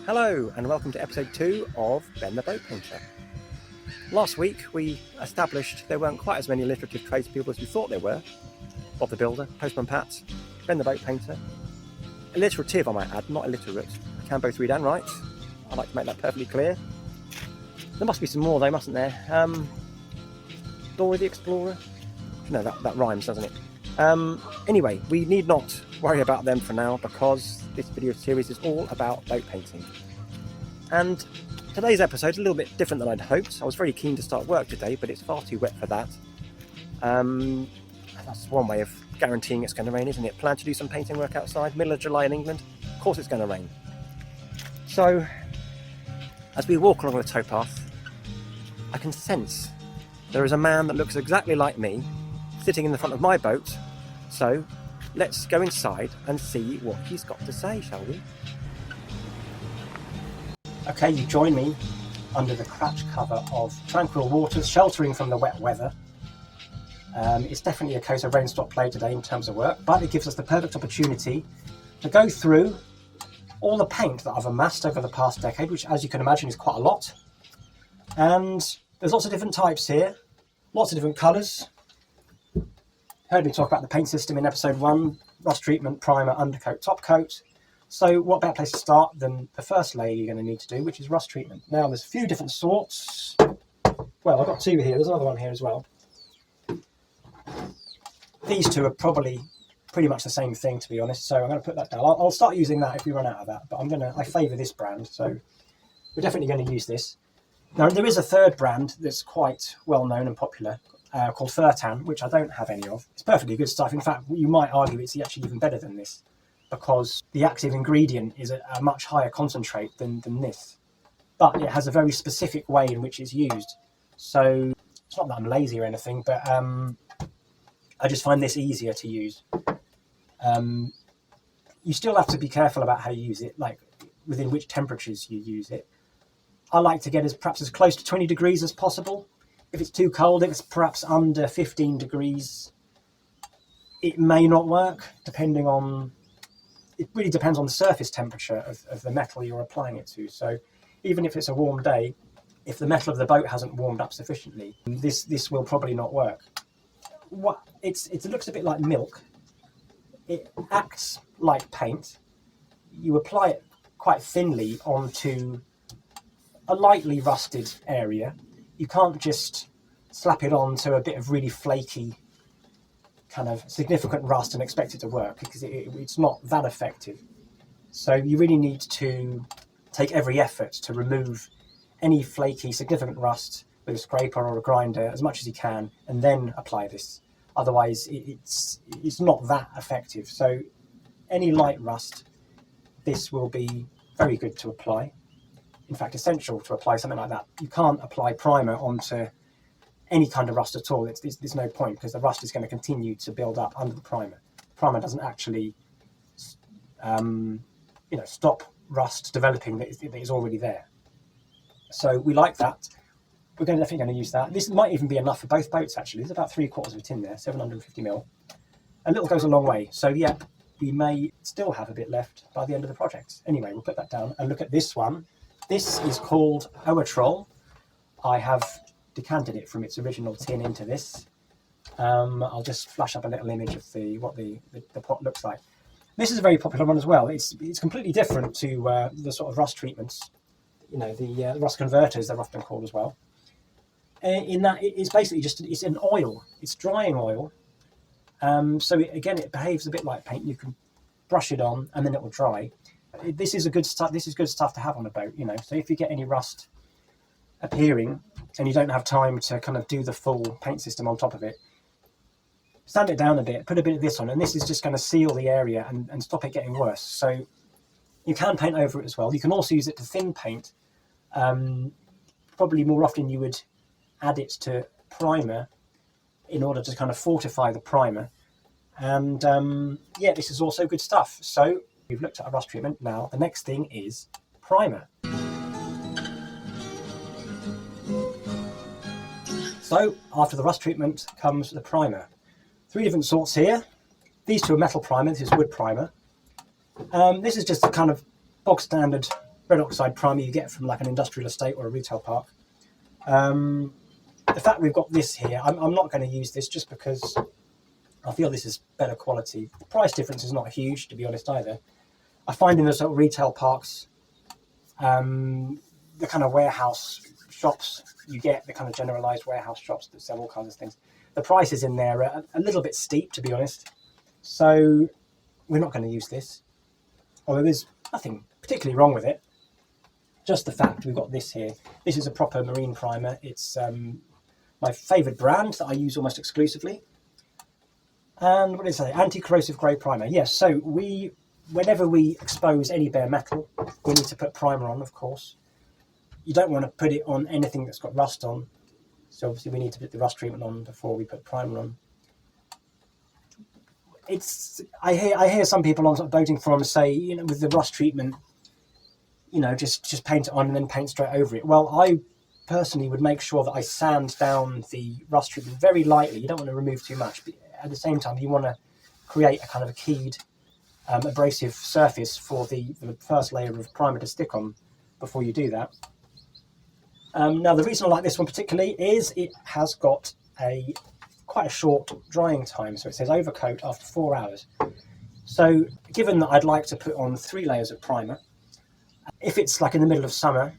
Hello and welcome to episode 2 of Ben the Boat Painter. Last week we established there weren't quite as many alliterative tradespeople as we thought there were. Bob the Builder, Postman Pat, Ben the Boat Painter. Alliterative I might add, not illiterate. I can both read and write. I'd like to make that perfectly clear. There must be some more though, mustn't there? Dora the Explorer? No, that rhymes, doesn't it? Anyway, we need not worry about them for now because this video series is all about boat painting. And today's episode is a little bit different than I'd hoped. I was very keen to start work today, but it's far too wet for that. That's one way of guaranteeing it's going to rain, isn't it? Plan to do some painting work outside, middle of July in England. Of course it's going to rain. So, as we walk along the towpath, I can sense there is a man that looks exactly like me sitting in the front of my boat. So, let's go inside and see what he's got to say, shall we? Okay, you join me under the cratch cover of tranquil waters, sheltering from the wet weather. It's definitely a case of rain stop play today in terms of work, but it gives us the perfect opportunity to go through all the paint that I've amassed over the past decade, which, as you can imagine, is quite a lot. And there's lots of different types here, lots of different colours. Heard me talk about the paint system in episode 1, rust treatment, primer, undercoat, topcoat. So what better place to start than the first layer you're going to need to do, which is rust treatment. Now there's a few different sorts. Well, I've got two here, there's another one here as well. These two are probably pretty much the same thing, to be honest, so I'm going to put that down. I'll start using that if we run out of that, but I favour this brand, so we're definitely going to use this. Now there is a third brand that's quite well known and popular, called Furtan, which I don't have any of. It's perfectly good stuff. In fact, you might argue it's actually even better than this because the active ingredient is a much higher concentrate than this, but it has a very specific way in which it's used. So it's not that I'm lazy or anything, but I just find this easier to use. You still have to be careful about how you use it, like within which temperatures you use it. I like to get perhaps as close to 20 degrees as possible. If it's too cold, if it's perhaps under 15 degrees, it may not work, depending on... It really depends on the surface temperature of the metal you're applying it to. So even if it's a warm day, if the metal of the boat hasn't warmed up sufficiently, this will probably not work. It looks a bit like milk. It acts like paint. You apply it quite thinly onto a lightly rusted area. You can't just slap it onto a bit of really flaky kind of significant rust and expect it to work, because it's not that effective. So you really need to take every effort to remove any flaky significant rust with a scraper or a grinder as much as you can, and then apply this. Otherwise it's not that effective. So any light rust, this will be very good to apply. In fact, essential to apply something like that. You can't apply primer onto any kind of rust at all. There's no point, because the rust is going to continue to build up under the primer. Primer doesn't actually stop rust developing that is already there. So we like that. We're definitely going to use that. This might even be enough for both boats, actually. There's about 3/4 of a tin there, 750ml. A little goes a long way. So yeah, we may still have a bit left by the end of the project. Anyway, we'll put that down and look at this one. This is called Oatrol. I have decanted it from its original tin into this. I'll just flash up a little image of what the pot looks like. This is a very popular one as well. It's completely different to the sort of rust treatments, the rust converters they're often called as well. In that it's basically it's an oil. It's drying oil. So it behaves a bit like paint. You can brush it on and then it will dry. This is good stuff to have on a boat, So if you get any rust appearing and you don't have time to kind of do the full paint system on top of it, sand it down a bit, put a bit of this on, and this is just going to seal the area and stop it getting worse. So you can paint over it as well. You can also use it to thin paint. Probably more often you would add it to primer in order to kind of fortify the primer. And this is also good stuff. So we've looked at a rust treatment. Now the next thing is primer. So after the rust treatment comes the primer. 3 different sorts here. These two are metal primer, this is wood primer. This is just a kind of bog standard red oxide primer you get from like an industrial estate or a retail park. The fact we've got this here, I'm not going to use this just because I feel this is better quality. The price difference is not huge, to be honest, either. I find in the sort of retail parks, the kind of warehouse shops you get, the kind of generalised warehouse shops that sell all kinds of things, the prices in there are a little bit steep, to be honest. So we're not going to use this. Although there's nothing particularly wrong with it. Just the fact we've got this here. This is a proper marine primer. It's my favourite brand that I use almost exclusively. And what is it? Anti-corrosive grey primer. Yes, so whenever we expose any bare metal, we need to put primer on, of course. You don't want to put it on anything that's got rust on. So obviously we need to put the rust treatment on before we put primer on. I hear some people on sort of boating forums say, you know, with the rust treatment, you know, just paint it on and then paint straight over it. Well, I personally would make sure that I sand down the rust treatment very lightly. You don't want to remove too much, but at the same time you want to create a kind of a keyed abrasive surface for the first layer of primer to stick on before you do that. Now the reason I like this one particularly is it has got quite a short drying time, so it says overcoat after 4 hours. So given that I'd like to put on 3 layers of primer, if it's like in the middle of summer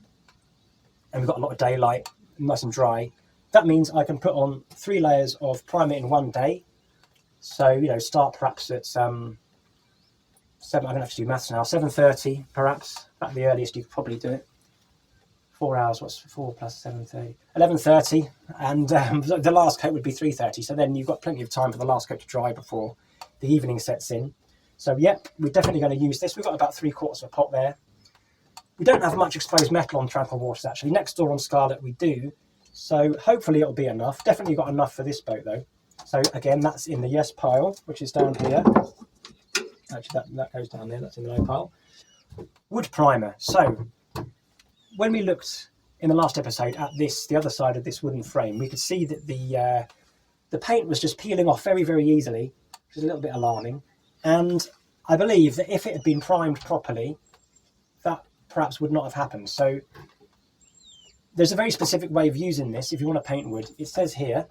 and we've got a lot of daylight, nice and dry, that means I can put on 3 layers of primer in one day. So, you know, start perhaps at 7, I'm going to have to do maths now, 7:30 perhaps, about the earliest you could probably do it. 4 hours, what's 4 plus 7:30? 11:30, and the last coat would be 3:30, so then you've got plenty of time for the last coat to dry before the evening sets in. So, yep, we're definitely going to use this. We've got about 3/4 of a pot there. We don't have much exposed metal on Tranquil Waters, actually. Next door on Scarlet we do, so hopefully it'll be enough. Definitely got enough for this boat, though. So, again, that's in the yes pile, which is down here. Actually, that goes down there, that's in the no pile. Wood primer. So, when we looked in the last episode at this, the other side of this wooden frame, we could see that the paint was just peeling off very, very easily, which is a little bit alarming. And I believe that if it had been primed properly, that perhaps would not have happened. So there's a very specific way of using this if you want to paint wood. It says here,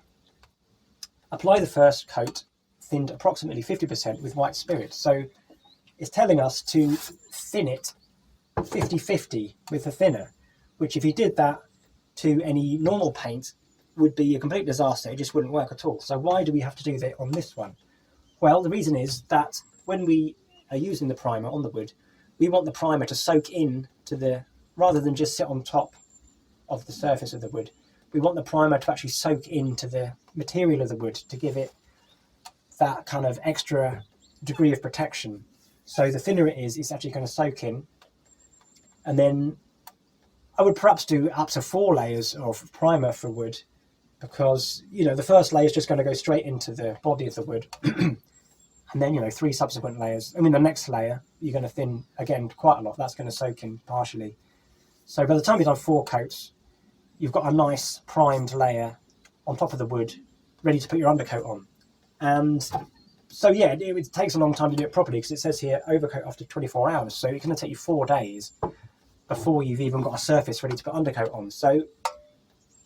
apply the first coat thinned approximately 50% with white spirit. So it's telling us to thin it 50-50 with the thinner, which if you did that to any normal paint would be a complete disaster. It just wouldn't work at all. So why do we have to do that on this one? Well, the reason is that when we are using the primer on the wood, we want the primer to soak in to the, rather than just sit on top of the surface of the wood, we want the primer to actually soak into the material of the wood to give it that kind of extra degree of protection. So the thinner it is, it's actually going to soak in. And then I would perhaps do up to 4 layers of primer for wood, because, you know, the first layer is just going to go straight into the body of the wood. And then, you know, 3 subsequent layers. I mean, the next layer, you're going to thin, again, quite a lot. That's going to soak in partially. So by the time you've done 4 coats, you've got a nice primed layer on top of the wood, ready to put your undercoat on. And so, yeah, it takes a long time to do it properly, because it says here, overcoat after 24 hours. So it's going to take you 4 days before you've even got a surface ready to put undercoat on. So,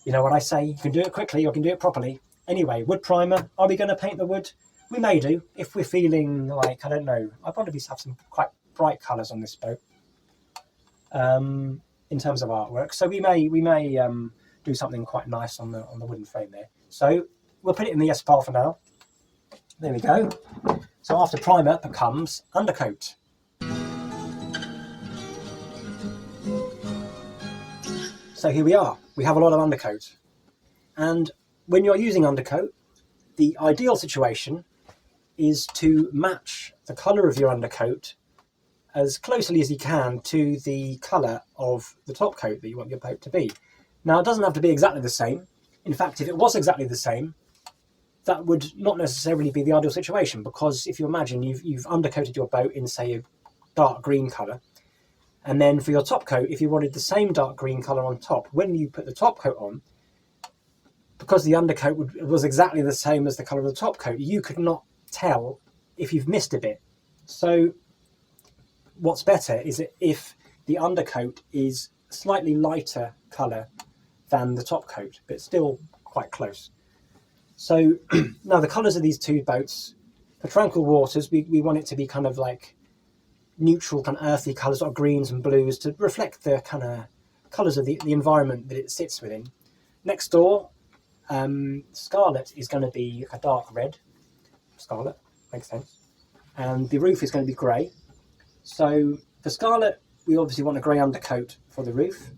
you know what I say, you can do it quickly or you can do it properly. Anyway, wood primer, are we going to paint the wood? We may do, if we're feeling like, I don't know, I'd probably have some quite bright colours on this boat in terms of artwork. So we may do something quite nice on the wooden frame there. So we'll put it in the yes pile for now. There we go. So after primer becomes undercoat. So here we are. We have a lot of undercoat. And when you're using undercoat, the ideal situation is to match the colour of your undercoat as closely as you can to the colour of the top coat that you want your boat to be. Now, it doesn't have to be exactly the same. In fact, if it was exactly the same, that would not necessarily be the ideal situation, because if you imagine you've undercoated your boat in, say, a dark green colour, and then for your top coat, if you wanted the same dark green colour on top, when you put the top coat on, because the undercoat was exactly the same as the colour of the top coat, you could not tell if you've missed a bit. So what's better is if the undercoat is slightly lighter colour than the top coat, but still quite close. So now the colours of these two boats, for Tranquil Waters, we want it to be kind of like neutral, kind of earthy colours, sort of greens and blues, to reflect the kind of colours of the environment that it sits within. Next door, Scarlet is going to be a dark red. Scarlet, makes sense. And the roof is going to be grey. So for Scarlet, we obviously want a grey undercoat for the roof.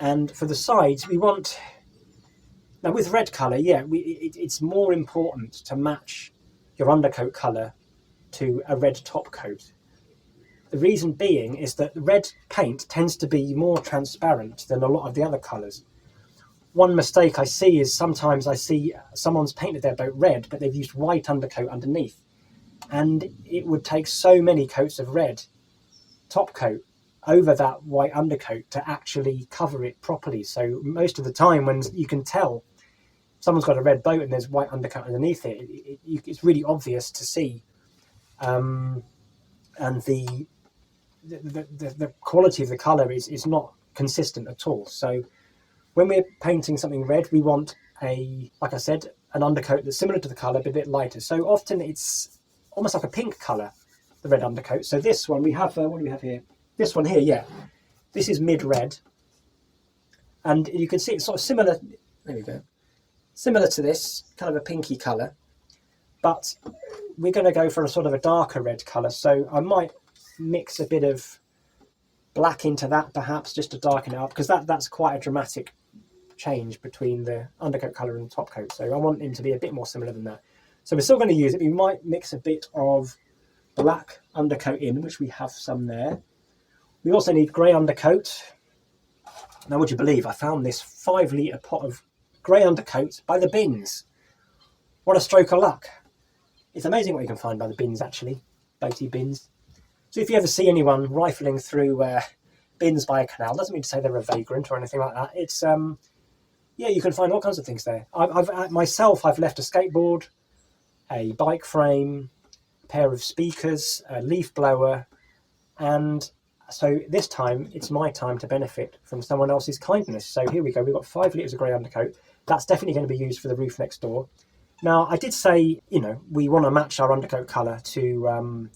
And for the sides, we want... Now with red colour, yeah, it's more important to match your undercoat colour to a red top coat. The reason being is that red paint tends to be more transparent than a lot of the other colours. One mistake I see is sometimes I see someone's painted their boat red, but they've used white undercoat underneath. And it would take so many coats of red top coat over that white undercoat to actually cover it properly. So most of the time when you can tell someone's got a red boat and there's white undercoat underneath it, it's really obvious to see. And the quality of the colour is not consistent at all. So when we're painting something red, we want like I said, an undercoat that's similar to the colour but a bit lighter. So often it's almost like a pink colour, the red undercoat. So this one we have, what do we have here? This one here, yeah. This is mid-red. And you can see it's sort of similar, there we go, similar to this, kind of a pinky colour. But we're going to go for a sort of a darker red colour. So I might mix a bit of black into that perhaps, just to darken it up, because that's quite a dramatic change between the undercoat colour and the top coat. So I want him to be a bit more similar than that. So we're still going to use it. We might mix a bit of black undercoat in, which we have some there. We also need grey undercoat. Now, would you believe I found this 5 litre pot of grey undercoat by the bins? What a stroke of luck. It's amazing what you can find by the bins, actually, boaty bins. So if you ever see anyone rifling through bins by a canal, doesn't mean to say they're a vagrant or anything like that. It's, yeah, you can find all kinds of things there. I've left a skateboard, a bike frame, a pair of speakers, a leaf blower, and so this time it's my time to benefit from someone else's kindness. So here we go, we've got 5 litres of grey undercoat. That's definitely going to be used for the roof next door. Now, I did say, you know, we want to match our undercoat colour to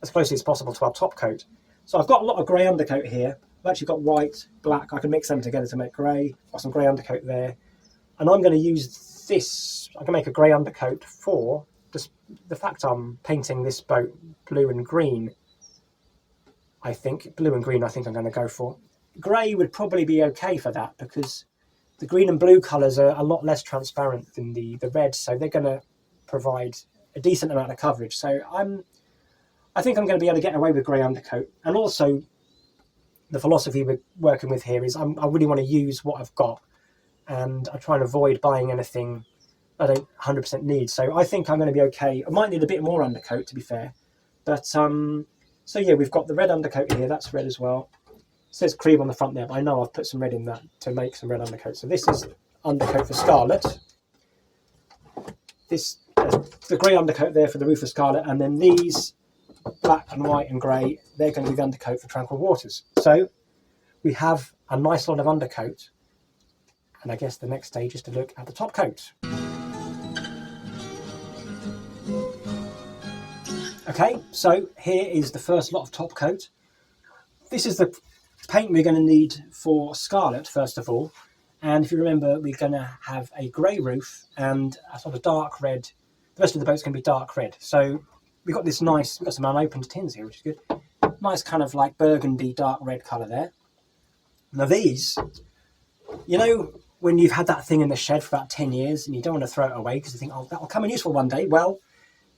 as closely as possible to our top coat. So I've got a lot of grey undercoat here. I've actually got white, black. I can mix them together to make grey. Got some grey undercoat there. And I'm going to use this. I can make a grey undercoat for just the fact I'm painting this boat blue and green. I think blue and green I'm going to go for. Grey would probably be okay for that, because the green and blue colours are a lot less transparent than the red, so they're going to provide a decent amount of coverage. So I think I'm going to be able to get away with grey undercoat. And also, the philosophy we're working with here is I really want to use what I've got, and I try and avoid buying anything I don't 100% need. So I think I'm going to be okay. I might need a bit more undercoat, to be fair. But, so yeah, we've got the red undercoat here. That's red as well. It says cream on the front there, but I know I've put some red in that to make some red undercoat. So this is undercoat for Scarlet. This the grey undercoat there for the roof of Scarlet, and then these black and white and grey, they're going to be the undercoat for Tranquil Waters. So we have a nice lot of undercoat, and I guess the next stage is to look at the top coat. Okay, so here is the first lot of top coat. This is the paint we're going to need for Scarlet, first of all. And if you remember, we're going to have a grey roof and a sort of dark red. The rest of the boat's going to be dark red. So we've got this nice, we've got some unopened tins here, which is good. Nice kind of like burgundy, dark red colour there. Now these, you know, when you've had that thing in the shed for about 10 years and you don't want to throw it away because you think, oh, that'll come in useful one day. Well,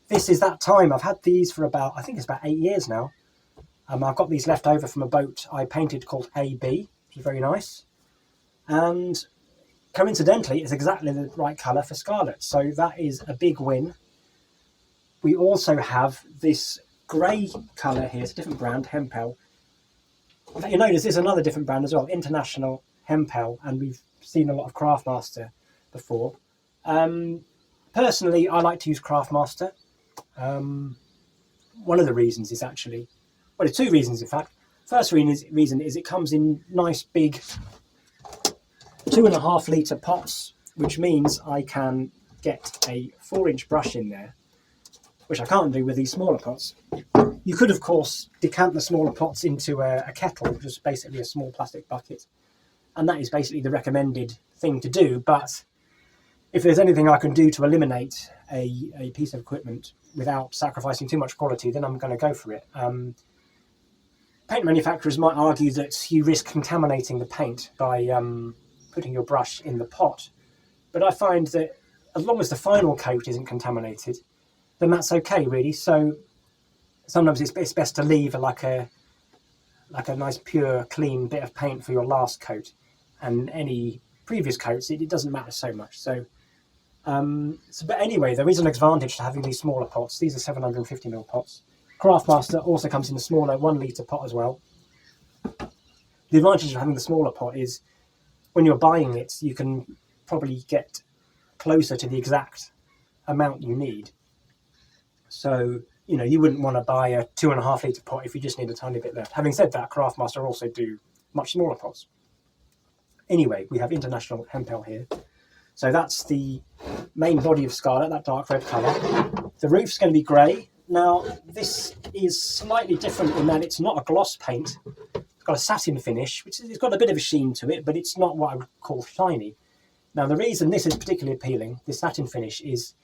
this is that time. I've had these for about, I think it's about 8 years now. I've got these left over from a boat I painted called AB, which is very nice. And coincidentally, it's exactly the right colour for Scarlet. So that is a big win. We also have this grey colour here. It's a different brand, Hempel. In fact, you notice there's another different brand as well, International Hempel. And we've seen a lot of Craftmaster before. Personally, I like to use Craftmaster. One of the reasons is actually, well, there's 2 reasons in fact. First reason is it comes in nice big 2.5 litre pots, which means I can get a 4-inch brush in there, which I can't do with these smaller pots. You could, of course, decant the smaller pots into a kettle, which is basically a small plastic bucket, and that is basically the recommended thing to do. But if there's anything I can do to eliminate a piece of equipment without sacrificing too much quality, then I'm going to go for it. Paint manufacturers might argue that you risk contaminating the paint by putting your brush in the pot, but I find that as long as the final coat isn't contaminated, then that's okay, really. So sometimes it's best to leave like a nice pure clean bit of paint for your last coat, and any previous coats it doesn't matter so much. But anyway, there is an advantage to having these smaller pots. These are 750ml pots. Craftmaster also comes in a smaller 1 litre pot as well. The advantage of having the smaller pot is when you're buying it, you can probably get closer to the exact amount you need. So, you know, you wouldn't want to buy a 2.5 litre pot if you just need a tiny bit left. Having said that, Craftmaster also do much smaller pots. Anyway, we have International Hempel here. So that's the main body of Scarlet, that dark red colour. The roof's going to be grey. Now, this is slightly different in that it's not a gloss paint. It's got a satin finish, which it's got a bit of a sheen to it, but it's not what I would call shiny. Now, the reason this is particularly appealing, this satin finish, is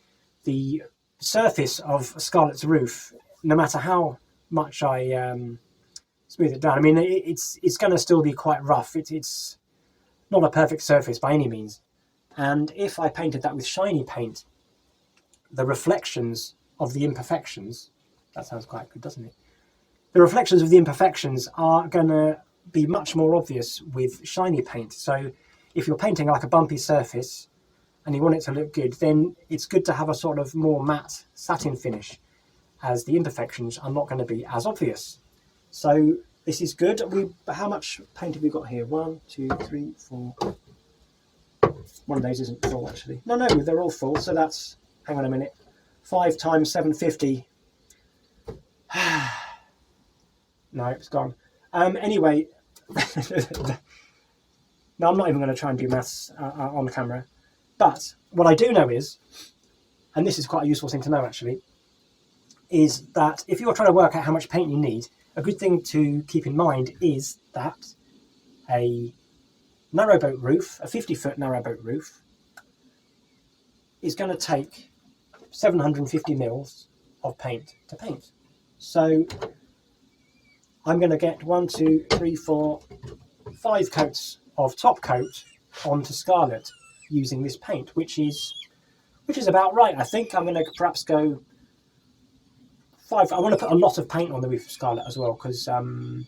the surface of Scarlet's roof, no matter how much I smooth it down. I mean, it's going to still be quite rough. It's not a perfect surface by any means. And if I painted that with shiny paint, the reflections of the imperfections, that sounds quite good, doesn't it? The reflections of the imperfections are going to be much more obvious with shiny paint. So if you're painting like a bumpy surface and you want it to look good, then it's good to have a sort of more matte satin finish, as the imperfections are not going to be as obvious. So this is good. How much paint have we got here? 1, 2, 3, 4. One of those isn't full, actually. No, they're all full. So that's, hang on a minute, 5 times 750. No, it's gone. Anyway, no, I'm not even going to try and do maths on camera. But what I do know is, and this is quite a useful thing to know actually, is that if you're trying to work out how much paint you need, a good thing to keep in mind is that a narrowboat roof, a 50-foot narrowboat roof, is going to take 750 mils of paint to paint. So I'm going to get 1, 2, 3, 4, 5 coats of Topcoat onto Scarlet using this paint, which is about right. I think I'm going to perhaps go 5. I want to put a lot of paint on the roof of Scarlet as well, because I'm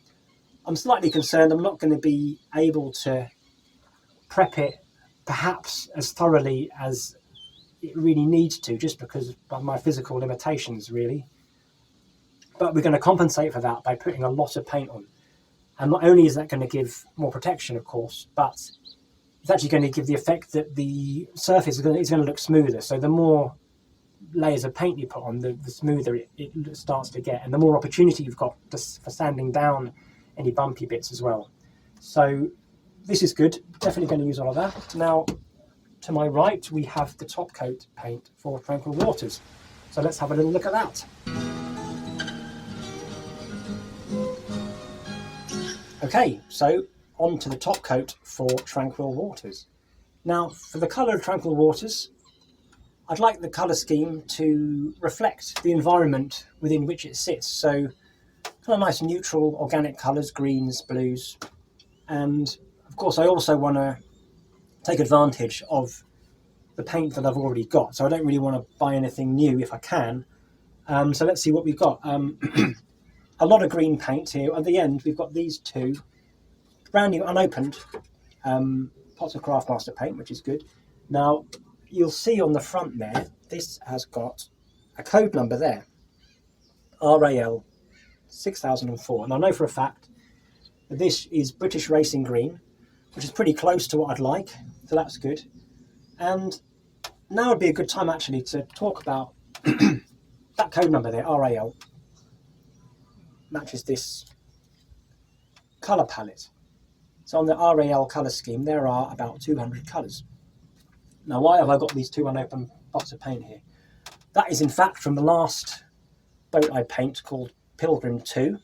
slightly concerned I'm not going to be able to prep it perhaps as thoroughly as it really needs to, just because of my physical limitations, really. But we're going to compensate for that by putting a lot of paint on. And not only is that going to give more protection, of course, but it's actually going to give the effect that the surface is going to look smoother. So the more layers of paint you put on, the smoother it starts to get, and the more opportunity you've got for sanding down any bumpy bits as well. So this is good. Definitely going to use all of that. Now, to my right, we have the Topcoat paint for Tranquil Waters. So let's have a little look at that. Okay, so on to the Topcoat for Tranquil Waters. Now, for the colour of Tranquil Waters, I'd like the colour scheme to reflect the environment within which it sits. So kind of nice neutral organic colours, greens, blues. And of course, I also want to take advantage of the paint that I've already got. So I don't really want to buy anything new if I can. So let's see what we've got. A lot of green paint here. At the end, we've got these 2 brand new unopened pots of Craftmaster paint, which is good. Now, you'll see on the front there, this has got a code number there, RAL 6004. And I know for a fact that this is British Racing Green, which is pretty close to what I'd like, so that's good. And now would be a good time actually to talk about that code number there, RAL, matches this colour palette. So on the RAL colour scheme, there are about 200 colours. Now, why have I got these two unopened bottles of paint here? That is in fact from the last boat I paint called Pilgrim 2.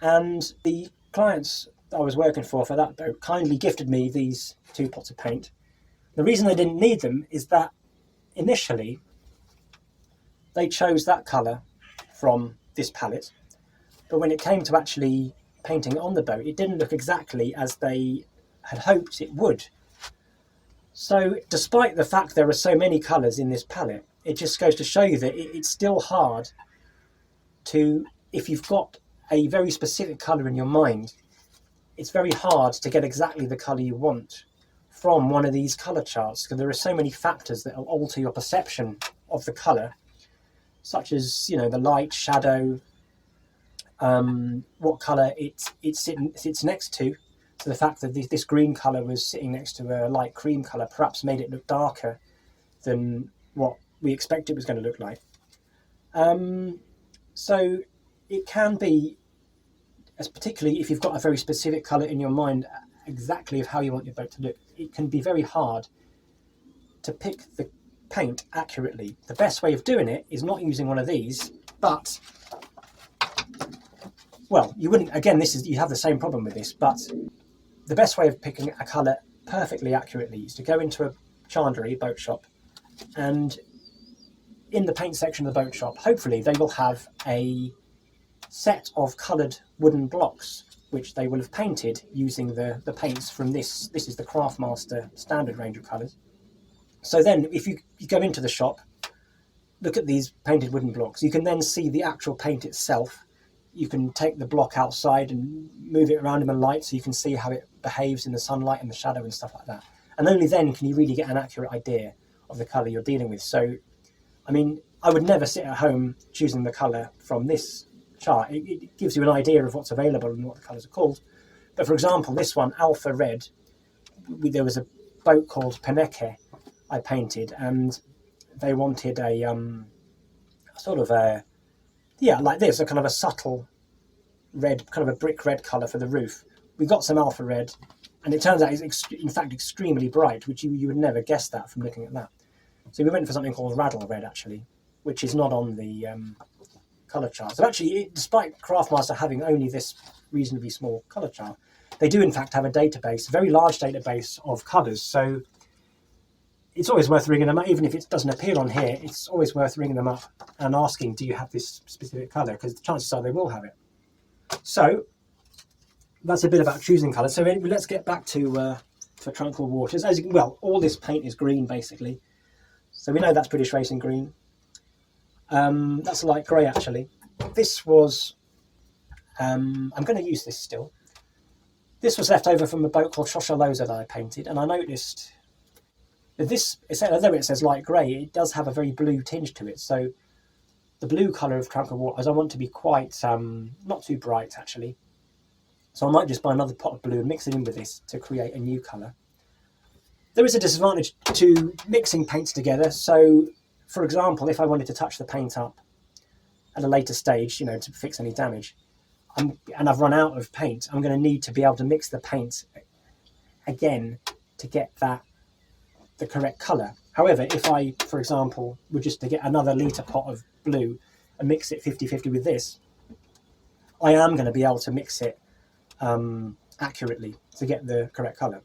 And the clients that I was working for that boat kindly gifted me these 2 pots of paint. The reason they didn't need them is that initially they chose that colour from this palette, but when it came to actually painting on the boat, it didn't look exactly as they had hoped it would. So despite the fact there are so many colours in this palette, it just goes to show you that it's still hard to, if you've got a very specific colour in your mind, it's very hard to get exactly the colour you want from one of these colour charts, because there are so many factors that will alter your perception of the colour, such as, you know, the light, shadow, what colour it sits next to. So the fact that this green colour was sitting next to a light cream colour perhaps made it look darker than what we expect it was going to look like. So it can be, as particularly if you've got a very specific colour in your mind, exactly of how you want your boat to look, it can be very hard to pick the paint accurately. The best way of doing it is not using one of these, but, well, you wouldn't, again, you have the same problem with this, but the best way of picking a colour perfectly accurately is to go into a chandlery boat shop, and in the paint section of the boat shop, hopefully they will have a set of coloured wooden blocks which they will have painted using the paints from this. This is the Craftmaster standard range of colours. So then if you go into the shop, look at these painted wooden blocks, you can then see the actual paint itself. You can take the block outside and move it around in the light so you can see how it behaves in the sunlight and the shadow and stuff like that. And only then can you really get an accurate idea of the colour you're dealing with. So, I mean, I would never sit at home choosing the colour from this chart. It gives you an idea of what's available and what the colours are called. But for example, this one, Alpha Red, there was a boat called Peneke I painted, and they wanted a sort of a, yeah, like this, a kind of a subtle red, kind of a brick red colour for the roof. We got some Alpha Red, and it turns out it's in fact extremely bright, which you would never guess that from looking at that. So we went for something called Raddle Red, actually, which is not on the colour chart. So actually, despite Craftmaster having only this reasonably small colour chart, they do in fact have a database, a very large database of colours. So it's always worth ringing them up, even if it doesn't appear on here. It's always worth ringing them up and asking, do you have this specific colour? Because the chances are they will have it. So that's a bit about choosing colour. So let's get back to Tranquil Waters. As you can, well, all this paint is green basically. So we know that's British Racing Green. That's light grey actually. This was, I'm going to use this still. This was left over from a boat called Shosholoza that I painted, and I noticed that this, although it says light grey, it does have a very blue tinge to it. So the blue colour of Tranquil Waters I want to be quite, not too bright actually. So I might just buy another pot of blue and mix it in with this to create a new colour. There is a disadvantage to mixing paints together. So, for example, if I wanted to touch the paint up at a later stage, you know, to fix any damage, and I've run out of paint, I'm going to need to be able to mix the paint again to get the correct colour. However, if I, for example, were just to get another litre pot of blue and mix it 50-50 with this, I am going to be able to mix it accurately to get the correct colour.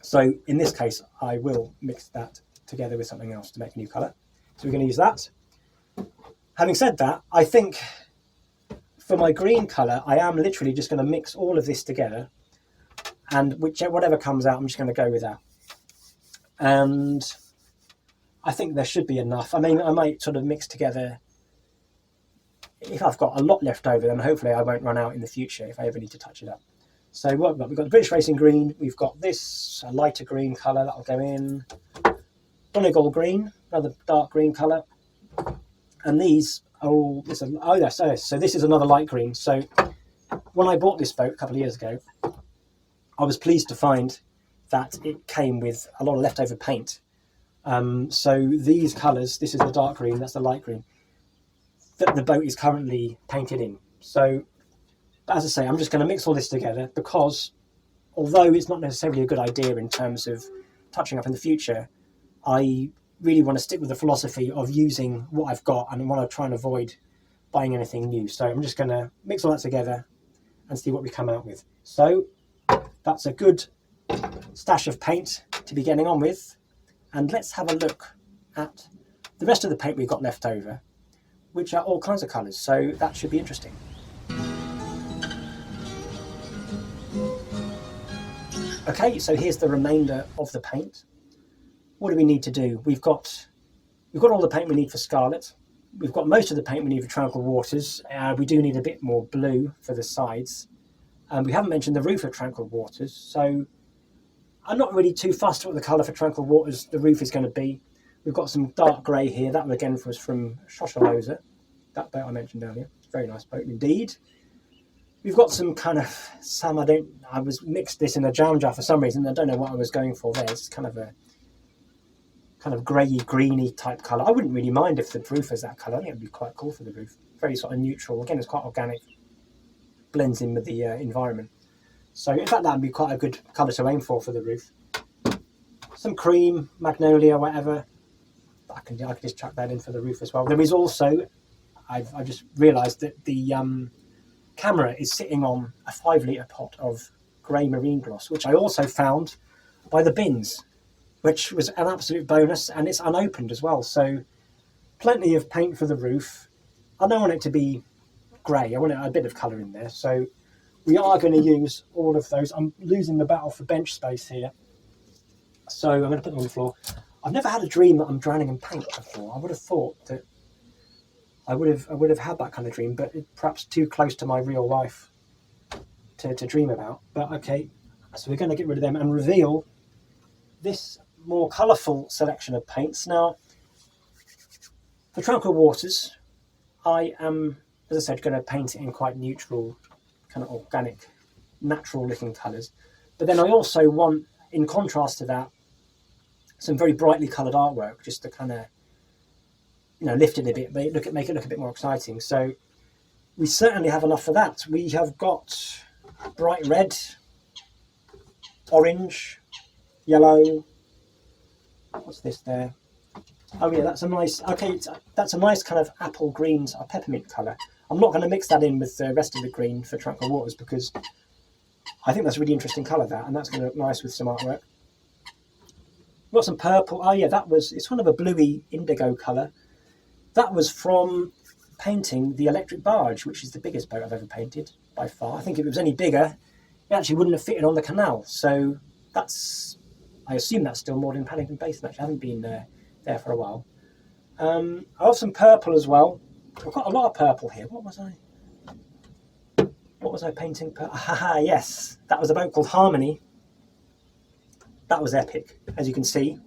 So in this case, I will mix that together with something else to make a new colour. So we're going to use that. Having said that, I think for my green colour, I am literally just going to mix all of this together, and whatever comes out, I'm just going to go with that. And I think there should be enough. I mean, I might sort of mix together. If I've got a lot left over, then hopefully I won't run out in the future if I ever need to touch it up. So what we've got the British Racing Green, we've got this, a lighter green colour, that'll go in. Donegal Green, another dark green colour. And these are all, so this is another light green. So when I bought this boat a couple of years ago, I was pleased to find that it came with a lot of leftover paint. So these colours, this is the dark green, that's the light green, that the boat is currently painted in. So But as I say, I'm just going to mix all this together because although it's not necessarily a good idea in terms of touching up in the future, I really want to stick with the philosophy of using what I've got and want to try and avoid buying anything new. So I'm just going to mix all that together and see what we come out with. So that's a good stash of paint to be getting on with. And let's have a look at the rest of the paint we've got left over, which are all kinds of colours. So that should be interesting. Okay, so here's the remainder of the paint. What do we need to do? We've got all the paint we need for Scarlet. We've got most of the paint we need for Tranquil Waters. We do need a bit more blue for the sides. We haven't mentioned the roof of Tranquil Waters, so I'm not really too fussed what the colour for Tranquil Waters the roof is going to be. We've got some dark grey here. That again was from Shosholoza, that boat I mentioned earlier. Very nice boat indeed. We've got some kind of I was mixed this in a jam jar for some reason. I don't know what I was going for there. It's kind of greyy, greeny type colour. I wouldn't really mind if the roof is that colour. I think it would be quite cool for the roof. Very sort of neutral. Again, it's quite organic. Blends in with the environment. So in fact, that would be quite a good colour to aim for the roof. Some cream, magnolia, whatever. I can just chuck that in for the roof as well. There is also, I've just realised that the camera is sitting on a 5-litre pot of grey marine gloss, which I also found by the bins, which was an absolute bonus, and it's unopened as well. So plenty of paint for the roof. I don't want it to be grey. I want a bit of colour in there. So we are going to use all of those. I'm losing the battle for bench space here. So I'm going to put them on the floor. I've never had a dream that I'm drowning in paint before. I would have thought that I would have had that kind of dream, but it's perhaps too close to my real life to dream about. But okay, so we're going to get rid of them and reveal this more colourful selection of paints. Now, for Tranquil Waters, I am, as I said, going to paint it in quite neutral, kind of organic, natural-looking colours. But then I also want, in contrast to that, some very brightly coloured artwork, just to kind of, lift it a bit, make it look a bit more exciting. So we certainly have enough for that. We have got bright red, orange, yellow. What's this there? Oh yeah, that's a nice. Okay, that's a nice kind of apple green, a peppermint colour. I'm not going to mix that in with the rest of the green for Tranquil Waters because I think that's a really interesting colour, and that's going to look nice with some artwork. We've got some purple. Oh yeah, it's kind of a bluey indigo colour. That was from painting the Electric Barge, which is the biggest boat I've ever painted by far. I think if it was any bigger, it actually wouldn't have fitted on the canal. So I assume that's still moored in Paddington Basin. Actually, I haven't been there for a while. I have some purple as well. I've got a lot of purple here. What was I painting? Haha, yes, that was a boat called Harmony. That was epic, as you can see.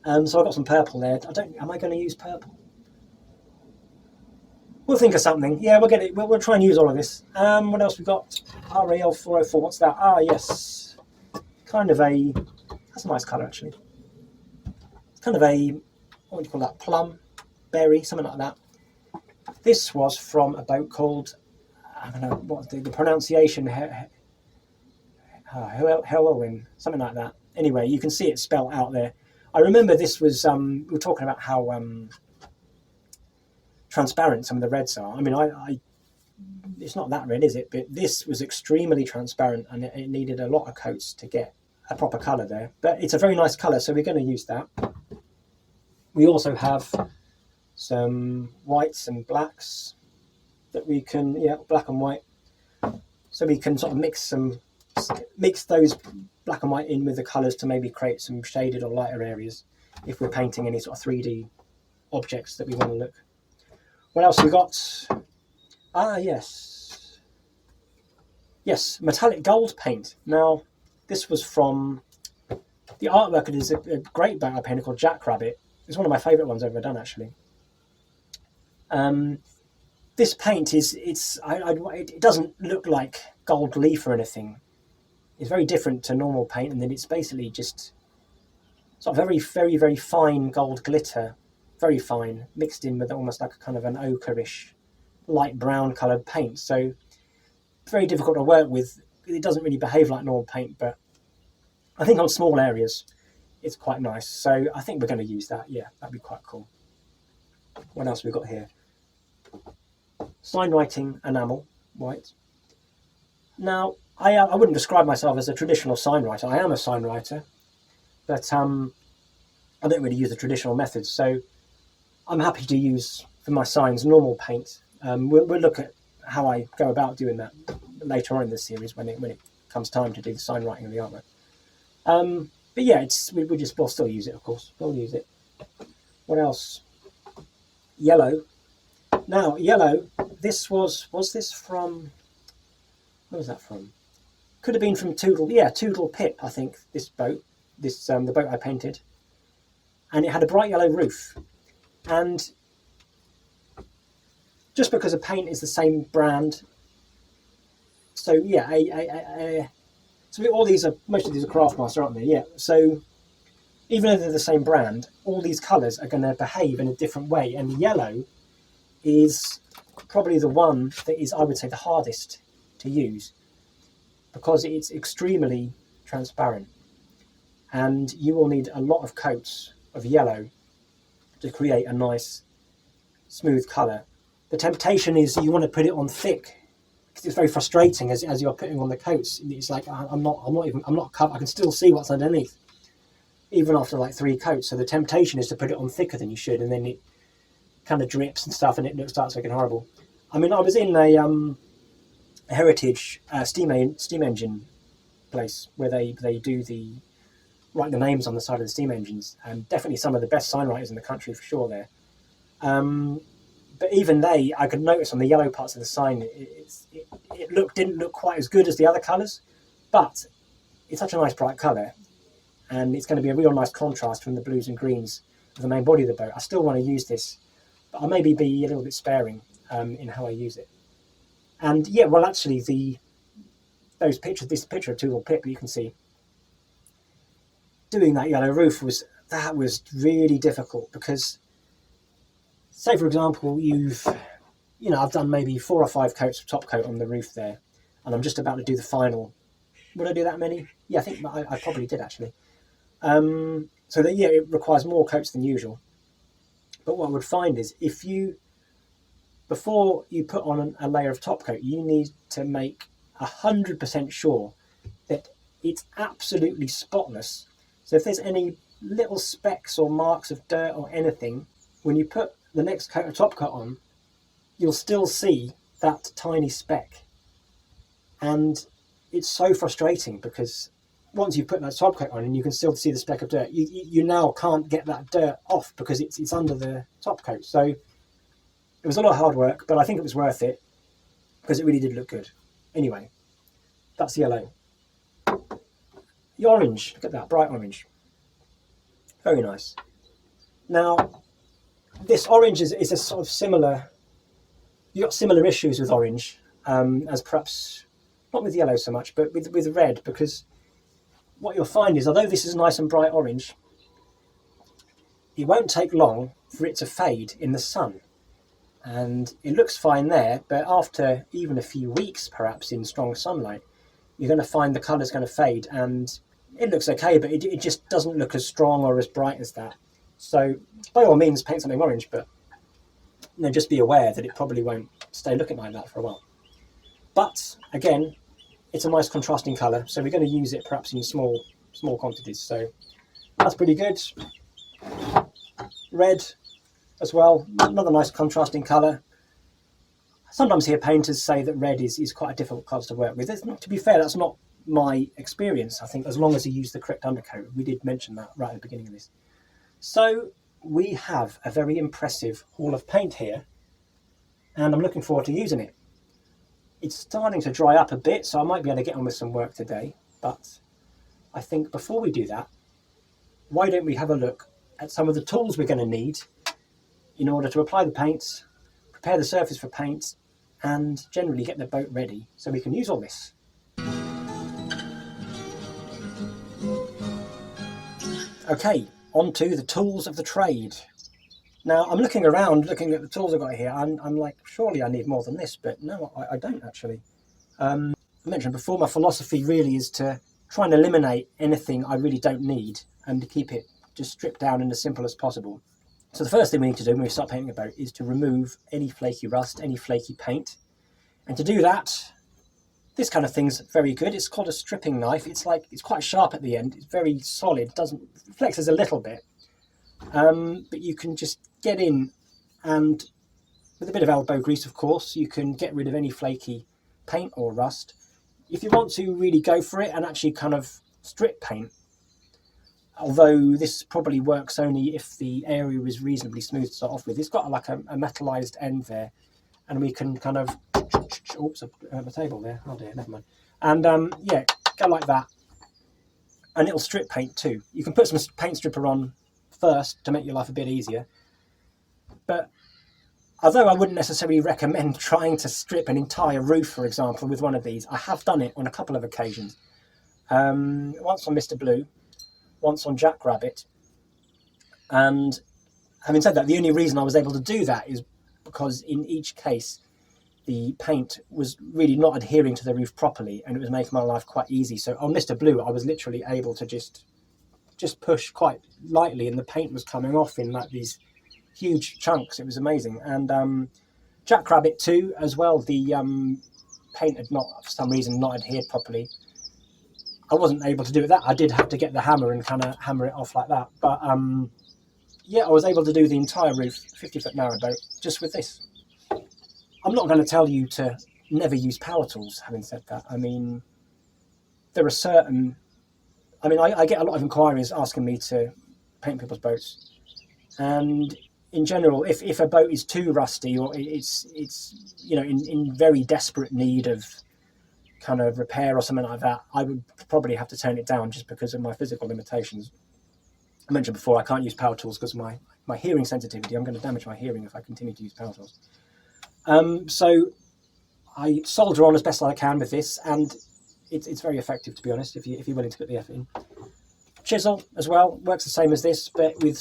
So I've got some purple there. Am I going to use purple? We'll think of something. Yeah, we'll get it. We'll try and use all of this. What else we got? RAL 404. What's that? Ah, yes. That's a nice colour actually. It's kind of a, what would you call that? Plum, berry, something like that. This was from a boat called, I don't know what the pronunciation. Hellowin, something like that. Anyway, you can see it spelled out there. I remember this was, we were talking about how transparent some of the reds are. I mean, it's not that red, is it? But this was extremely transparent and it needed a lot of coats to get a proper colour there. But it's a very nice colour, so we're going to use that. We also have some whites and blacks that we can, black and white. So we can sort of mix those black and white in with the colours to maybe create some shaded or lighter areas if we're painting any sort of 3D objects that we want to look. What else have we got? Ah, yes. Yes, metallic gold paint. Now, this was from the artwork. It is a great boat I painted called Jackrabbit. It's one of my favourite ones I've ever done, actually. This paint it doesn't look like gold leaf or anything. It's very different to normal paint, and then it's basically just sort of very, very, very fine gold glitter, very fine, mixed in with almost like a kind of an ochreish, light brown coloured paint. So very difficult to work with. It doesn't really behave like normal paint, but I think on small areas it's quite nice. So I think we're going to use that. Yeah, that'd be quite cool. What else have we got here? Sign writing enamel white. Now, I wouldn't describe myself as a traditional sign writer. I am a sign writer, but I don't really use the traditional methods. So I'm happy to use for my signs normal paint. We'll look at how I go about doing that later on in this series when it comes time to do the sign writing and the artwork. But yeah, we'll still use it, of course. We'll use it. What else? Yellow. Now, yellow. This was this from? Where was that from? Could have been from Toodle. Yeah, Toodle Pip. I think this boat. The boat I painted, and it had a bright yellow roof, and just because a paint is the same brand. So yeah, so all these are, most of these are Craftmaster, aren't they? Yeah. So even though they're the same brand, all these colours are going to behave in a different way, and yellow is probably the one that is, I would say, the hardest to use because it's extremely transparent, and you will need a lot of coats of yellow to create a nice, smooth colour. The temptation is you want to put it on thick. It's very frustrating as you're putting on the coats. It's like I'm not covered. I can still see what's underneath, even after like 3 coats. So the temptation is to put it on thicker than you should, and then it kind of drips and stuff, and it starts looking horrible. I mean, I was in a heritage steam engine place where they do write the names on the side of the steam engines, and definitely some of the best sign writers in the country for sure there. But even I could notice on the yellow parts of the sign, it didn't look quite as good as the other colours, but it's such a nice bright colour, and it's going to be a real nice contrast from the blues and greens of the main body of the boat. I still want to use this, but I'll maybe be a little bit sparing in how I use it. And yeah, well, actually, this picture of Toodle Pip, you can see, doing that yellow roof was really difficult because, say for example, I've done maybe 4 or 5 coats of top coat on the roof there, and I'm just about to do the final. Would I do that many? Yeah, I think I probably did actually. So that, yeah, it requires more coats than usual. But what I would find is before you put on a layer of top coat, you need to make 100% sure that it's absolutely spotless. So if there's any little specks or marks of dirt or anything, when you put the next coat of top coat on, you'll still see that tiny speck. And it's so frustrating because once you put that top coat on and you can still see the speck of dirt, you now can't get that dirt off because it's under the top coat. So it was a lot of hard work, but I think it was worth it because it really did look good. Anyway, that's the yellow. The orange, look at that, bright orange. Very nice. Now, this orange is a sort of similar, you've got similar issues with orange as perhaps, not with yellow so much, but with red, because what you'll find is, although this is nice and bright orange, it won't take long for it to fade in the sun. And it looks fine there, but after even a few weeks, perhaps in strong sunlight, you're going to find the colour's going to fade, and it looks okay, but it just doesn't look as strong or as bright as that. So by all means, paint something orange, but just be aware that it probably won't stay looking like that for a while. But again, it's a nice contrasting colour, so we're going to use it perhaps in small quantities. So that's pretty good. Red as well, another nice contrasting colour. Sometimes hear painters say that red is quite a difficult colour to work with. To be fair, that's not my experience. I think as long as you use the correct undercoat, we did mention that right at the beginning of this. So we have a very impressive haul of paint here, and I'm looking forward to using it. It's starting to dry up a bit, so I might be able to get on with some work today, but I think before we do that, why don't we have a look at some of the tools we're going to need in order to apply the paints, prepare the surface for paint, and generally get the boat ready so we can use all this. Okay, on to the tools of the trade. Now, I'm looking around, looking at the tools I've got here, I'm like, surely I need more than this, but no, I don't actually. I mentioned before, my philosophy really is to try and eliminate anything I really don't need and to keep it just stripped down and as simple as possible. So the first thing we need to do when we start painting a boat is to remove any flaky rust, any flaky paint. And to do that, this kind of thing's very good. It's called a stripping knife. It's quite sharp at the end. It's very solid. Doesn't flexes a little bit, but you can just get in and with a bit of elbow grease, of course, you can get rid of any flaky paint or rust. If you want to really go for it and actually kind of strip paint, although this probably works only if the area is reasonably smooth to start off with, it's got like a metallized end there, and we can kind of, oops, I hurt the table there, oh dear, never mind. And yeah, go like that, and it'll strip paint too. You can put some paint stripper on first to make your life a bit easier, but although I wouldn't necessarily recommend trying to strip an entire roof, for example, with one of these, I have done it on a couple of occasions. Once on Mr. Blue, once on Jackrabbit. And having said that, the only reason I was able to do that is because in each case, the paint was really not adhering to the roof properly, and it was making my life quite easy. So on Mr. Blue, I was literally able to just push quite lightly, and the paint was coming off in like these huge chunks. It was amazing. And Jackrabbit too, as well, the paint had not, for some reason, not adhered properly. I wasn't able to do it that. I did have to get the hammer and kind of hammer it off like that. But yeah, I was able to do the entire roof, 50-foot narrowboat, just with this. I'm not going to tell you to never use power tools, having said that. I mean, there are certain... I mean, I get a lot of inquiries asking me to paint people's boats. And in general, if a boat is too rusty or it's you know, in very desperate need of kind of repair or something like that, I would probably have to turn it down just because of my physical limitations. I mentioned before, I can't use power tools because of my hearing sensitivity. I'm going to damage my hearing if I continue to use power tools. So I solder on as best as I can with this, and it's very effective, to be honest, if you're willing to put the effort in. Chisel as well works the same as this, but with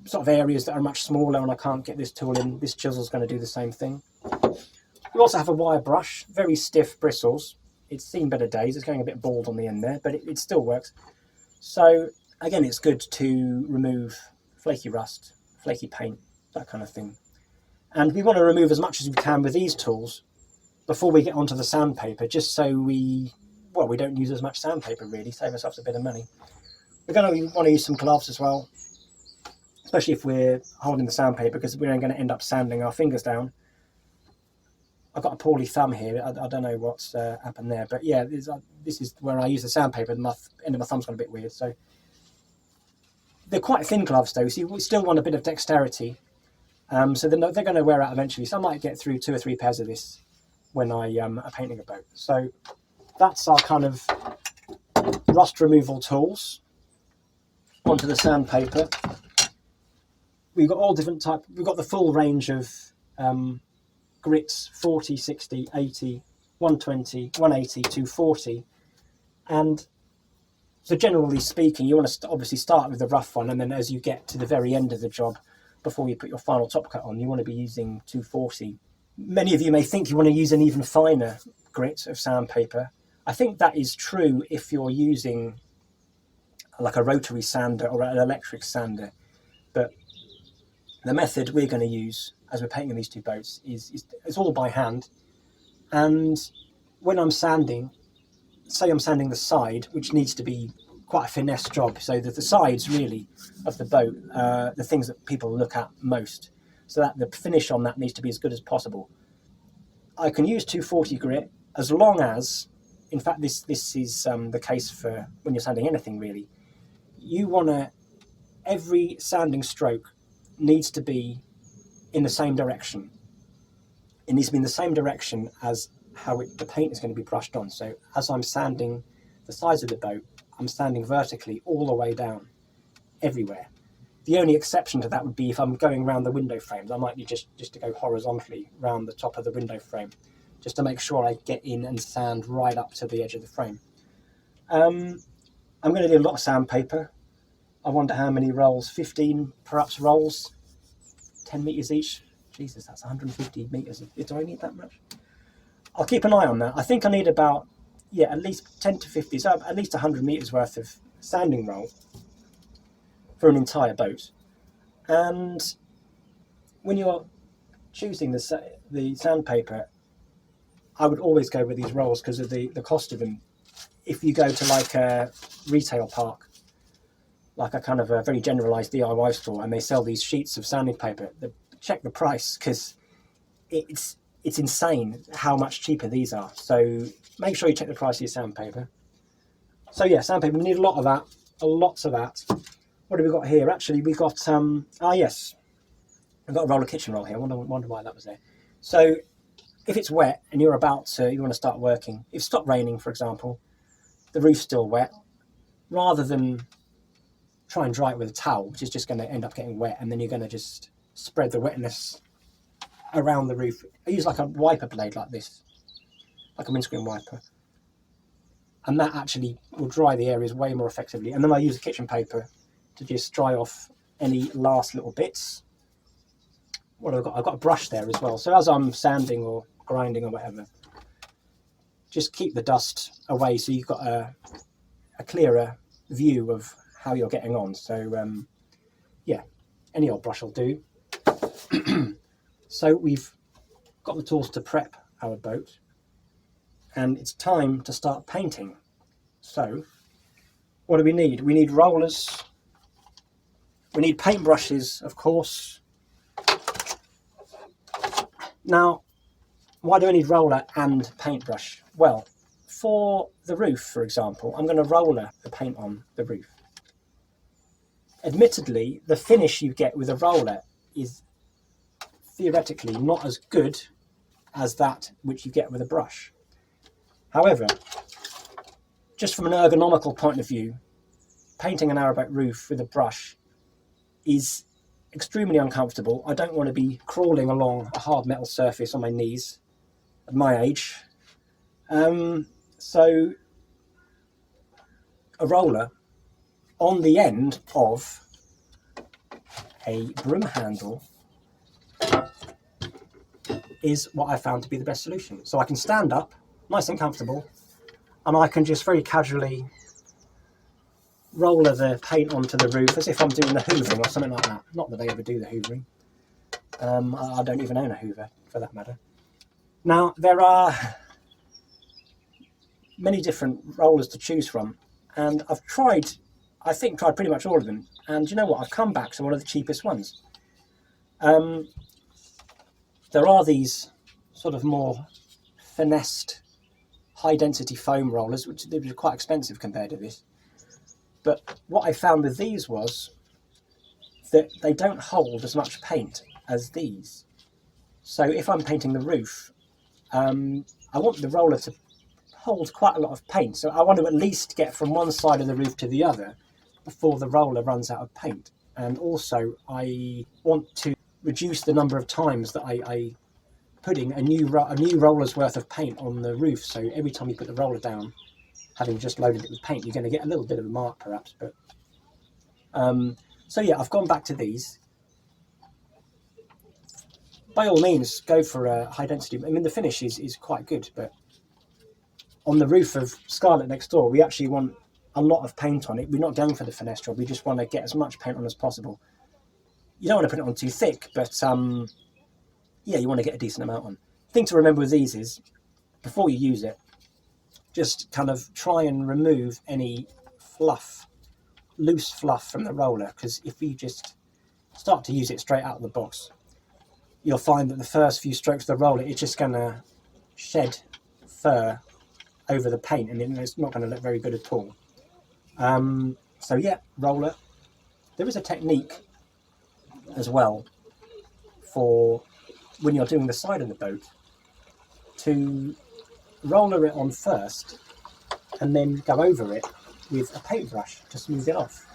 sort of areas that are much smaller and I can't get this tool in. This chisel's going to do the same thing. We also have a wire brush, very stiff bristles. It's seen better days. It's going a bit bald on the end there, but it still works. So again, it's good to remove flaky rust, flaky paint, that kind of thing. And we want to remove as much as we can with these tools before we get onto the sandpaper, just so we don't use as much sandpaper really, save ourselves a bit of money. We're going to want to use some gloves as well, especially if we're holding the sandpaper, because we're going to end up sanding our fingers down. I've got a poorly thumb here. I don't know what's happened there, but yeah, this is where I use the sandpaper. The end of my thumb's gone a bit weird. So they're quite thin gloves though, so we still want a bit of dexterity. So they're going to wear out eventually. So I might get through 2 or 3 pairs of this when I am painting a boat. So that's our kind of rust removal tools. Onto the sandpaper. We've got all different types. We've got the full range of grits, 40, 60, 80, 120, 180, 240. And so generally speaking, you want to obviously start with the rough one, and then as you get to the very end of the job, before you put your final top coat on, you want to be using 240. Many of you may think you want to use an even finer grit of sandpaper. I think that is true if you're using like a rotary sander or an electric sander. But the method we're going to use as we're painting these two boats is all by hand. And when I'm sanding, say I'm sanding the side, which needs to be quite a finesse job, so that the sides really of the boat are the things that people look at most, so that the finish on that needs to be as good as possible. I can use 240 grit as long as, in fact this is the case for when you're sanding anything really, you want to, every sanding stroke needs to be in the same direction. It needs to be in the same direction as how the paint is going to be brushed on. So as I'm sanding the sides of the boat, I'm sanding vertically all the way down, everywhere. The only exception to that would be if I'm going around the window frames. I might need just to go horizontally around the top of the window frame, just to make sure I get in and sand right up to the edge of the frame. I'm going to do a lot of sandpaper. I wonder how many rolls, 15 perhaps rolls, 10 metres each. Jesus, that's 150 metres. Do I need that much? I'll keep an eye on that. I think I need about, yeah, at least 10 to 50, so at least 100 meters worth of sanding roll for an entire boat. And when you're choosing the sandpaper, I would always go with these rolls because of the cost of them. If you go to like a retail park, like a kind of a very generalized DIY store, and they sell these sheets of sanding paper, check the price, because it's insane how much cheaper these are. So make sure you check the price of your sandpaper. So yeah, sandpaper, we need a lot of that, lots of that. What have we got here? Actually, we've got, yes, I've got a roller kitchen roll here. I wonder why that was there. So if it's wet and you're about to, you want to start working, if it stopped raining, for example, the roof's still wet, rather than try and dry it with a towel, which is just going to end up getting wet, and then you're going to just spread the wetness around the roof. I use like a wiper blade like this, like a windscreen wiper, and that actually will dry the areas way more effectively. And then I use the kitchen paper to just dry off any last little bits. What have I got? I've got a brush there as well, so as I'm sanding or grinding or whatever, just keep the dust away so you've got a clearer view of how you're getting on. So yeah, any old brush will do. So we've got the tools to prep our boat, and it's time to start painting. So what do we need? We need rollers, we need paintbrushes, of course. Now, why do I need roller and paintbrush? Well, for the roof, for example, I'm going to roller the paint on the roof. Admittedly, the finish you get with a roller is theoretically not as good as that which you get with a brush. However, just from an ergonomical point of view, painting a narrowboat roof with a brush is extremely uncomfortable. I don't want to be crawling along a hard metal surface on my knees at my age. So a roller on the end of a broom handle is what I found to be the best solution. So I can stand up, nice and comfortable, and I can just very casually roller the paint onto the roof as if I'm doing the hoovering or something like that. Not that I ever do the hoovering. I don't even own a hoover, for that matter. Now, there are many different rollers to choose from, and I've tried pretty much all of them, and you know what, I've come back to one of the cheapest ones. There are these sort of more finessed high density foam rollers, which are quite expensive compared to this. But what I found with these was that they don't hold as much paint as these. So if I'm painting the roof, I want the roller to hold quite a lot of paint. So I want to at least get from one side of the roof to the other before the roller runs out of paint. And also I want to reduce the number of times that I putting a new roller's worth of paint on the roof. So every time you put the roller down, having just loaded it with paint, you're going to get a little bit of a mark perhaps. But so yeah, I've gone back to these. By all means, go for a high density. I mean, the finish is quite good, but on the roof of Scarlet next door, we actually want a lot of paint on it. We're not going for the finesse job. We just want to get as much paint on as possible. You don't want to put it on too thick, but yeah, you want to get a decent amount on. The thing to remember with these is, before you use it, just kind of try and remove any fluff, loose fluff from the roller, because if you just start to use it straight out of the box, you'll find that the first few strokes of the roller, it's just going to shed fur over the paint, and it's not going to look very good at all. So yeah, roller. There is a technique as well for when you're doing the side of the boat to roller it on first and then go over it with a paintbrush to smooth it off.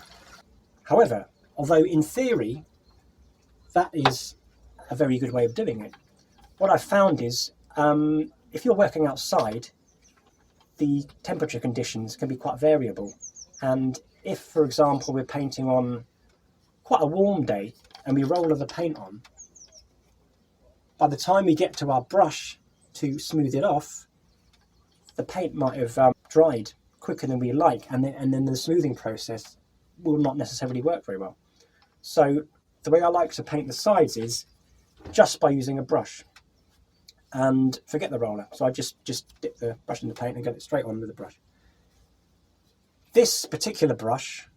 However, although in theory that is a very good way of doing it, what I've found is if you're working outside, the temperature conditions can be quite variable, and if, for example, we're painting on quite a warm day and we roller the paint on, by the time we get to our brush to smooth it off, the paint might have dried quicker than we like, and then the smoothing process will not necessarily work very well. So the way I like to paint the sides is just by using a brush, and forget the roller. So I just dip the brush in the paint and get it straight on with the brush. This particular brush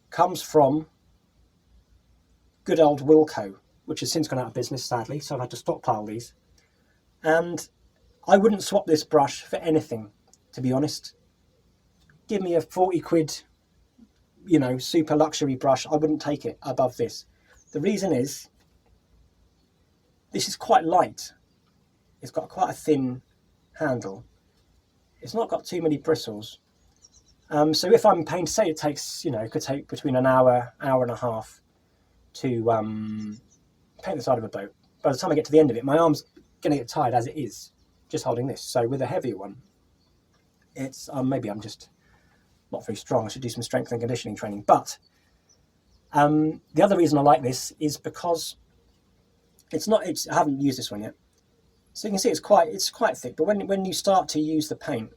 comes from good old Wilko, which has since gone out of business, sadly, so I've had to stockpile these. And I wouldn't swap this brush for anything, to be honest. Give me a 40 quid, you know, super luxury brush, I wouldn't take it above this. The reason is, this is quite light. It's got quite a thin handle. It's not got too many bristles. So if I'm painting, say it takes, you know, it could take between an hour, hour and a half to paint the side of a boat. By the time I get to the end of it, my arm's going to get tired as it is, just holding this. So with a heavier one, it's maybe I'm just not very strong. I should do some strength and conditioning training. But the other reason I like this is because it's not. I haven't used this one yet, so you can see it's quite thick. But when you start to use the paint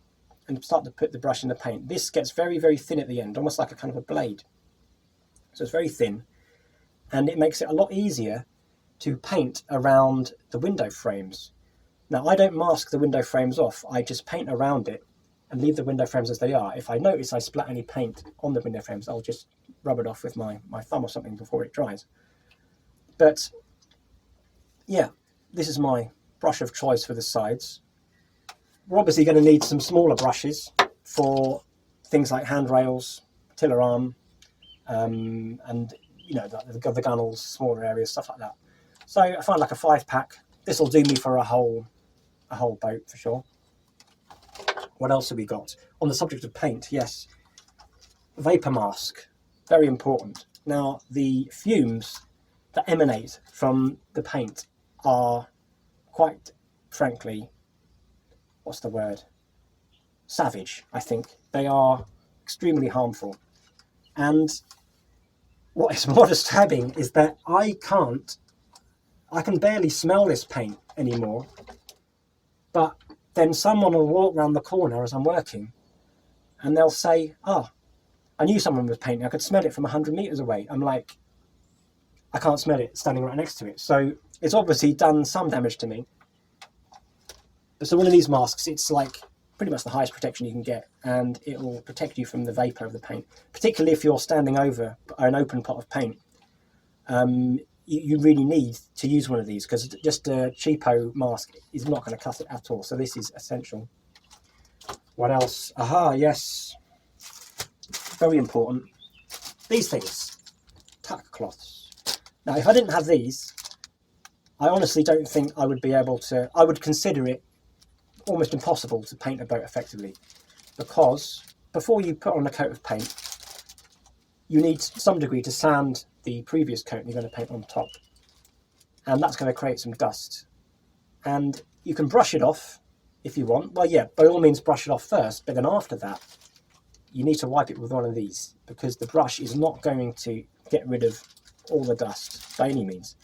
and start to put the brush in the paint, this gets very, very thin at the end, almost like a kind of a blade. So it's very thin, and it makes it a lot easier to paint around the window frames. Now, I don't mask the window frames off. I just paint around it and leave the window frames as they are. If I notice I splat any paint on the window frames, I'll just rub it off with my thumb or something before it dries. But yeah, this is my brush of choice for the sides. We're obviously going to need some smaller brushes for things like handrails, tiller arm, and you know, the gunnels, smaller areas, stuff like that. So I find like a 5-pack. This will do me for a whole boat for sure. What else have we got? On the subject of paint, yes, vapor mask, very important. Now, the fumes that emanate from the paint are quite frankly, what's the word? Savage, I think. They are extremely harmful. And what is more disturbing is that I can barely smell this paint anymore. But then someone will walk around the corner as I'm working and they'll say, oh, I knew someone was painting. I could smell it from 100 meters away. I'm like, I can't smell it standing right next to it. So it's obviously done some damage to me. So one of these masks, it's like pretty much the highest protection you can get, and it will protect you from the vapor of the paint, particularly if you're standing over an open pot of paint. You really need to use one of these, because just a cheapo mask is not going to cut it at all. So this is essential. What else? Aha, yes. Very important. These things. Tack cloths. Now, if I didn't have these, I honestly don't think I would be able to... I would consider it almost impossible to paint a boat effectively, because before you put on a coat of paint, you need some degree to sand the previous coat you're going to paint on top, and that's going to create some dust. And you can brush it off if you want. Well, yeah, by all means brush it off first, but then after that you need to wipe it with one of these, because the brush is not going to get rid of all the dust by any means.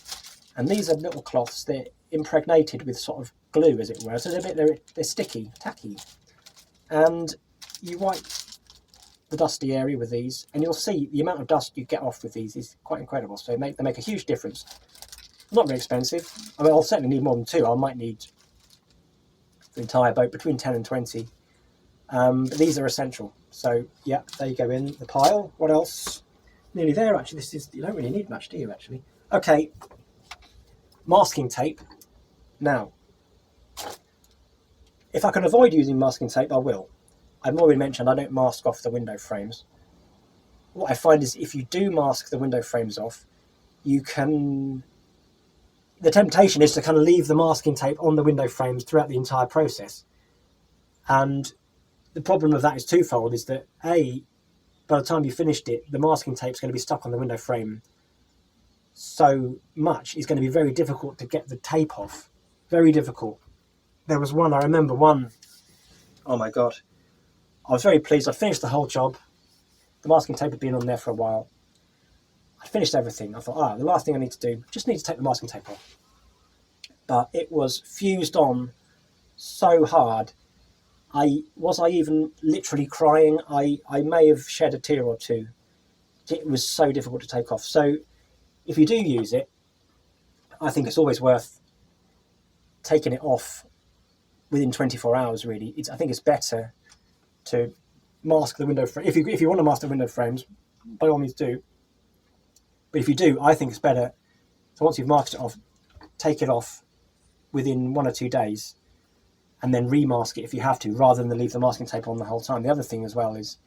And these are little cloths, they're impregnated with sort of glue, as it were, so they're sticky, tacky, and you wipe the dusty area with these, and you'll see the amount of dust you get off with these is quite incredible. So they make a huge difference. Not very expensive. I mean, I'll certainly need more than 2. I might need the entire boat, between 10 and 20. But these are essential. So yeah, there you go in the pile. What else? Nearly there, actually. You don't really need much, do you, actually? Okay, masking tape. Now, if I can avoid using masking tape, I will. I've already mentioned I don't mask off the window frames. What I find is if you do mask the window frames off, you can... The temptation is to kind of leave the masking tape on the window frames throughout the entire process. And the problem of that is twofold, is that A, by the time you finished it, the masking tape is going to be stuck on the window frame so much, it's going to be very difficult to get the tape off. Very difficult. There was one, I remember one, oh my God. I was very pleased. I finished the whole job. The masking tape had been on there for a while. I finished everything. I thought, the last thing I need to do, just need to take the masking tape off. But it was fused on so hard. I even literally crying. I may have shed a tear or two. It was so difficult to take off. So if you do use it, I think it's always worth taking it off within 24 hours, really. I think it's better to mask the window frame. If you want to mask the window frames, by all means do. But if you do, I think it's better. So once you've masked it off, take it off within 1 or 2 days, and then remask it if you have to, rather than leave the masking tape on the whole time. The other thing as well is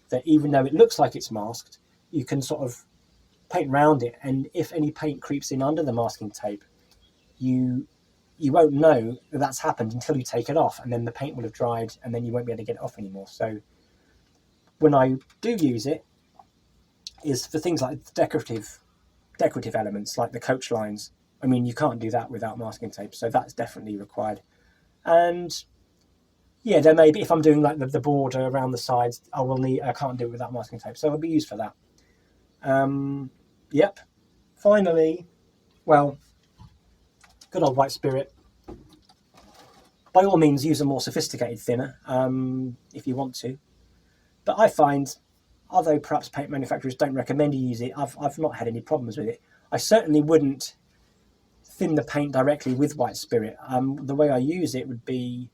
that even though it looks like it's masked, you can sort of paint around it, and if any paint creeps in under the masking tape, you won't know that that's happened until you take it off, and then the paint will have dried, and then you won't be able to get it off anymore. So when I do use it, is for things like decorative elements, like the coach lines. I mean, you can't do that without masking tape, so that's definitely required. And yeah, there may be, if I'm doing like the border around the sides, I can't do it without masking tape, so it'll be used for that. Yep. Finally, well, good old white spirit. By all means, use a more sophisticated thinner if you want to. But I find, although perhaps paint manufacturers don't recommend you use it, I've not had any problems with it. I certainly wouldn't thin the paint directly with white spirit. The way I use it would be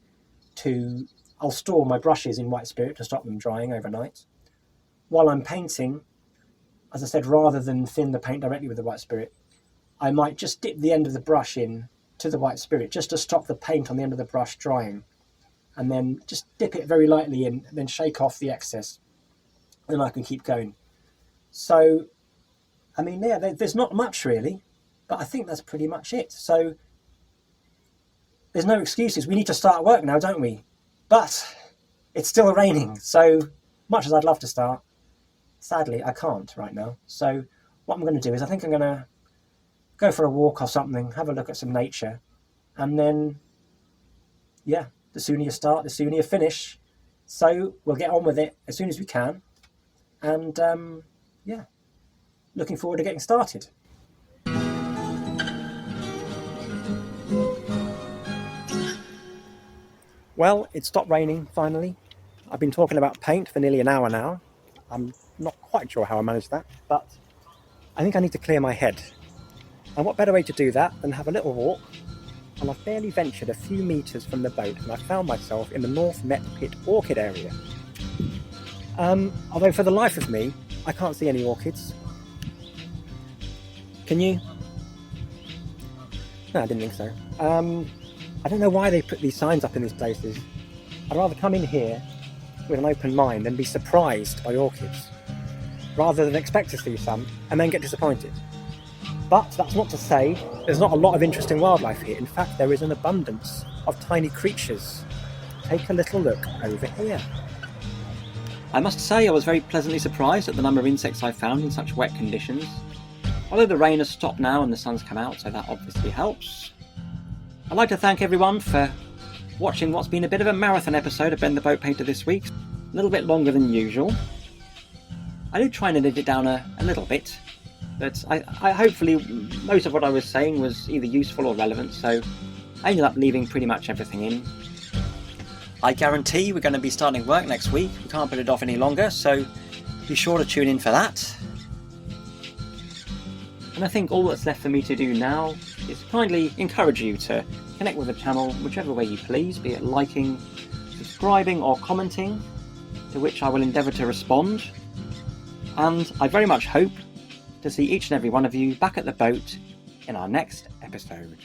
I'll store my brushes in white spirit to stop them drying overnight. While I'm painting, as I said, rather than thin the paint directly with the white spirit, I might just dip the end of the brush in to the white spirit just to stop the paint on the end of the brush drying, and then just dip it very lightly in, and then shake off the excess. Then I can keep going. So, I mean, yeah, there's not much really, but I think that's pretty much it. So, there's no excuses. We need to start work now, don't we? But it's still raining, so much as I'd love to start, sadly, I can't right now. So what I'm going to do is I think I'm going to go for a walk or something, have a look at some nature, and then, yeah, the sooner you start, the sooner you finish. So we'll get on with it as soon as we can. And, yeah, looking forward to getting started. Well, it stopped raining, finally. I've been talking about paint for nearly an hour now. I'm not quite sure how I managed that, but I think I need to clear my head. And what better way to do that than have a little walk? And I've barely ventured a few metres from the boat, and I found myself in the North Met Pit orchid area. Although for the life of me, I can't see any orchids. Can you? No, I didn't think so. I don't know why they put these signs up in these places. I'd rather come in here with an open mind and be surprised by orchids, rather than expect to see some and then get disappointed. But that's not to say there's not a lot of interesting wildlife here. In fact, there is an abundance of tiny creatures. Take a little look over here. I must say I was very pleasantly surprised at the number of insects I found in such wet conditions. Although the rain has stopped now and the sun's come out, so that obviously helps. I'd like to thank everyone for watching what's been a bit of a marathon episode of Ben the Boat Painter this week. A little bit longer than usual. I did try and edit it down a little bit, but I hopefully most of what I was saying was either useful or relevant, so I ended up leaving pretty much everything in. I guarantee we're going to be starting work next week. We can't put it off any longer, so be sure to tune in for that. And I think all that's left for me to do now is kindly encourage you to connect with the channel whichever way you please, be it liking, subscribing or commenting, to which I will endeavour to respond. And I very much hope to see each and every one of you back at the boat in our next episode.